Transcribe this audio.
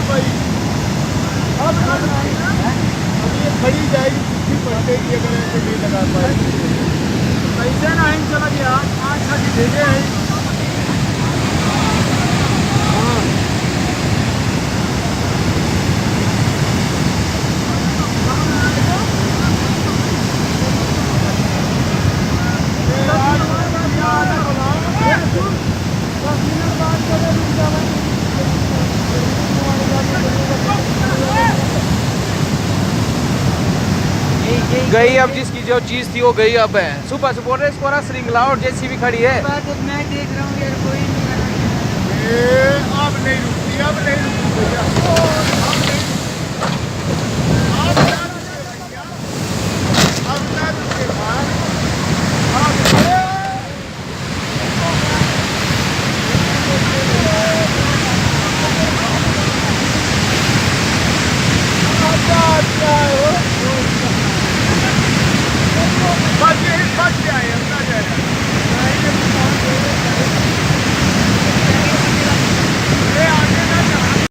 भाई अब ये खड़ी जाएगी कितनी पड़ेगी अगर ऐसे नहीं लगा पाए। पैसे ना ही चला गया 5-6 भेजे हैं। गई अब जिसकी जो चीज थी वो गई अब है। सुबह से बोल रहे इसको ना श्रृंखला और जेसीबी खड़ी है। मैं देख रहा हूँ यार कोई नहीं ये अब